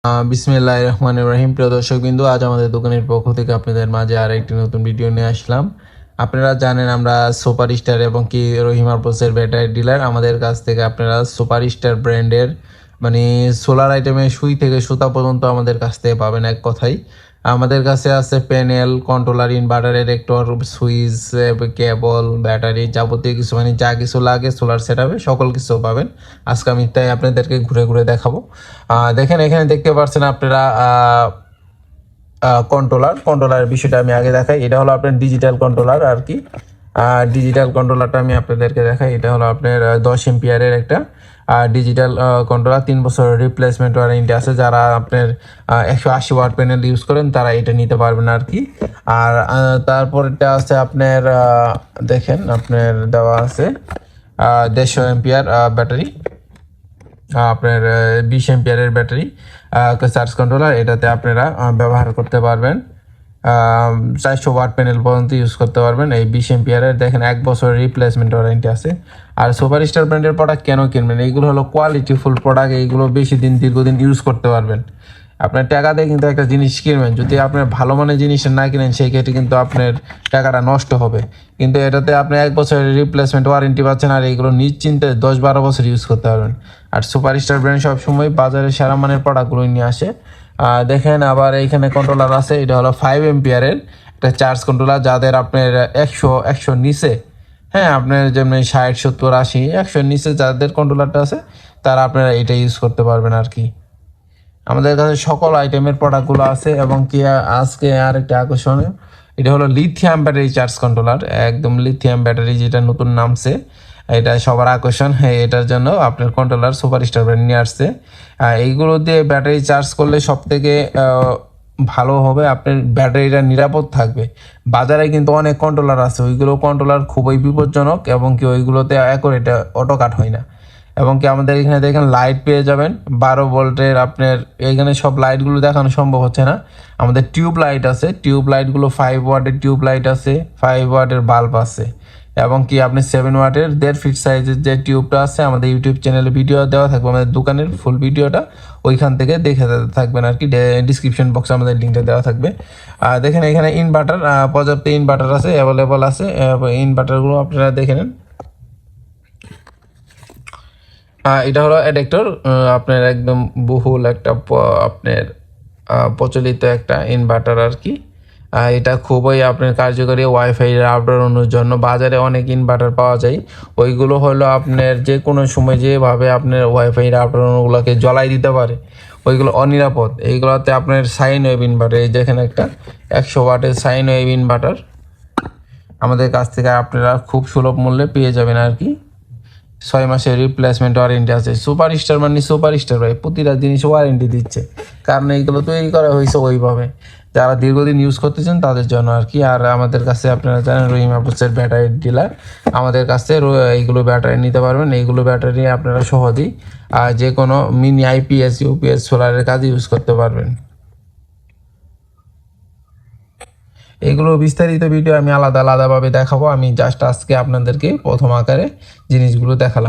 বিসমিল্লাহির রহমানির রহিম। প্রিয় দর্শকবৃন্দ, আজ আমাদের দোকানের পক্ষ থেকে আপনাদের মাঝে আর একটি নতুন ভিডিও নিয়ে আসলাম। আপনারা জানেন আমরা সুপার স্টার এবং কি রহিম আরপসের ব্যাটারি ডিলার। আমাদের কাছ থেকে আপনারা সুপার স্টার ব্র্যান্ডের মানে সোলার আইটেমের সুই থেকে সুতা পর্যন্ত আমাদের কাছ থেকে পাবেন। এক কথাই আমাদের কাছে আছে প্যানেল, কন্ট্রোলার, ইনভার্টার, ইলেক্টর, সুইচ, কেবল, ব্যাটারি, যাবতীয় কিছু মানে যা কিছু লাগে সোলার সেটআপে সকল কিছু পাবেন। আজকে আমি তাই আপনাদেরকে ঘুরে ঘুরে দেখাবো। দেখেন এখানে দেখতে পাচ্ছেন আপনারা কন্ট্রোলারের বিষয়টা আমি আগে দেখাই। এটা হলো আপনার ডিজিটাল কন্ট্রোলার আর কি। ডিজিটাল কন্ট্রোলারটা আমি আপনাদেরকে দেখাই। এটা হলো আপনার 10 এম্পিয়ারের একটা ডিজিটাল কন্ট্রোলার। 3 বছরের রিপ্লেসমেন্ট ওয়ারেন্টি আছে। যারা আপনার 180 ওয়াট প্যানেল ইউজ করেন তারা এটা নিতে পারবেন আর কি। আর তারপরটা আছে আপনার দেখেন আপনার দেওয়া আছে 150 এম্পিয়ার ব্যাটারি, আপনার 20 এম্পিয়ারের ব্যাটারি চার্জ কন্ট্রোলার। এটাতে আপনারা ব্যবহার করতে পারবেন। 400 ওয়াট প্যানেল পর্যন্ত ইউজ করতে পারবেন। এই 20 এম্পিয়ারের দেখেন 1 বছরের রিপ্লেসমেন্ট ওয়ারেন্টি আছে। আর সুপার স্টার ব্র্যান্ডের প্রোডাক্ট কেন কিনবেন? এইগুলো হলো কোয়ালিটিফুল প্রোডাক্ট। এইগুলো বেশি দিন দীর্ঘদিন ইউজ করতে পারবেন। আপনার টাকা দিয়ে কিন্তু একটা জিনিস কিনবেন, যদি আপনার ভালো মানের জিনিস না কিনেন সেই ক্ষেত্রে কিন্তু আপনার টাকাটা নষ্ট হবে। কিন্তু এটাতে আপনি 1 বছরের রিপ্লেসমেন্ট ওয়ারেন্টি পাচ্ছেন, আর এইগুলো নিশ্চিন্তে 10-12 বছর ইউজ করতে পারবেন। আর সুপার স্টার ব্র্যান্ড সবসময় বাজারে সেরা মানের প্রোডাক্টগুলো নিয়ে আসে। দেখেন আবার এইখানে কন্ট্রোলার আছে। এটা হলো 5 এম্পিয়ারের একটা চার্জ কন্ট্রোলার। যাদের আপনার 100 নিচে, হ্যাঁ আপনার যেমন 60, 70, 80, 100 নিচে যাদের কন্ট্রোলারটা আছে তারা আপনারা এটা ইউজ করতে পারবেন আর কি। আমাদের কাছে সকল আইটেমের প্রোডাক্টগুলো আছে। এবং কি আজকে আর একটা আকর্ষণীয়, এটা হলো লিথিয়াম ব্যাটারি চার্জ কন্ট্রোলার। একদম লিথিয়াম ব্যাটারি যেটা নতুন নামছে, এটা সবার আকর্ষণ। হ্যাঁ, এটার জন্য আপনার কন্ট্রোলার সুপার স্টার ব্র্যান্ড নিয়ে আসছে। এইগুলো দিয়ে ব্যাটারি চার্জ করলে সব থেকে ভালো হবে, আপনার ব্যাটারিটা নিরাপদ থাকবে। বাজারে কিন্তু অনেক কন্ট্রোলার আছে, ওইগুলো কন্ট্রোলার খুবই বিপজ্জনক এবং কি ওইগুলোতে এটা অটো কাট হয় না। এবং কি আমাদের এখানে দেখেন লাইট পেয়ে যাবেন 12 ভোল্টের। আপনার এখানে সব লাইটগুলো দেখানো সম্ভব হচ্ছে না। আমাদের টিউব লাইট আছে, টিউব লাইটগুলো 5 ওয়াটের টিউব লাইট আছে, 5 ওয়াটের বাল্ব আছে। এবং কি আপনি 7 ওয়াটের 1.5 ফিট সাইজের যে টিউবটা আছে, আমাদের ইউটিউব চ্যানেলে ভিডিও দেওয়া থাকবে, আমাদের দোকানের ফুল ভিডিওটা ওইখান থেকে দেখে থাকবেন আর কি। ডিসক্রিপশন বক্সে আমাদের লিঙ্কটা দেওয়া থাকবে। দেখেন এখানে ইনভার্টার, পর্যাপ্ত ইনভার্টার আছে, অ্যাভেলেবল আছে। ইনভার্টারগুলো আপনারা দেখে নেন। এটা হলো অ্যাডাপ্টার, আপনার একদম বহুল একটা আপনার প্রচলিত একটা ইনভার্টার আর কি। এটা খুবই আপনার কার্যকরী ওয়াইফাই রাউটারের জন্য। বাজারে অনেক ইনভার্টার পাওয়া যায়, ওইগুলো হলো আপনার যে কোনো সময় যেভাবে আপনার ওয়াইফাই রাউটারগুলোকে জ্বলাই দিতে পারে, ওইগুলো অনিরাপদ। এইগুলোতে আপনার সাইন ওয়েভ ইনভার্টার, এই দেখেন একটা 100 ওয়াটের সাইন ওয়েভ ইনভার্টার আমাদের কাছ থেকে আপনারা খুব সুলভ মূল্যে পেয়ে যাবেন আর কি। 6 মাসের রিপ্লেসমেন্ট ওয়ারেন্টি আছে। সুপার স্টার মানে সুপার স্টার ভাই, প্রতিটা জিনিস ওয়ারেন্টি দিচ্ছে, কারণ এইগুলো তৈরি করা হয়েছে ওইভাবে যারা দীর্ঘদিন ইউজ করতেছেন তাদের জন্য আর কি। আর আমাদের কাছে আপনারা জানেন রহিম আরপসের ব্যাটারি ডিলার। আমাদের কাছে এইগুলো ব্যাটারি নিতে পারবেন। এইগুলো ব্যাটারি আপনারা সহজেই যে কোনো মিনি আইপিএস, ইউপিএস, সোলারের কাজে ইউজ করতে পারবেন। এগুলো বিস্তারিত ভিডিও আমি আলাদাভাবে দেখাবো। আমি জাস্ট আজকে আপনাদেরকে প্রথম আকারে জিনিসগুলো দেখালাম।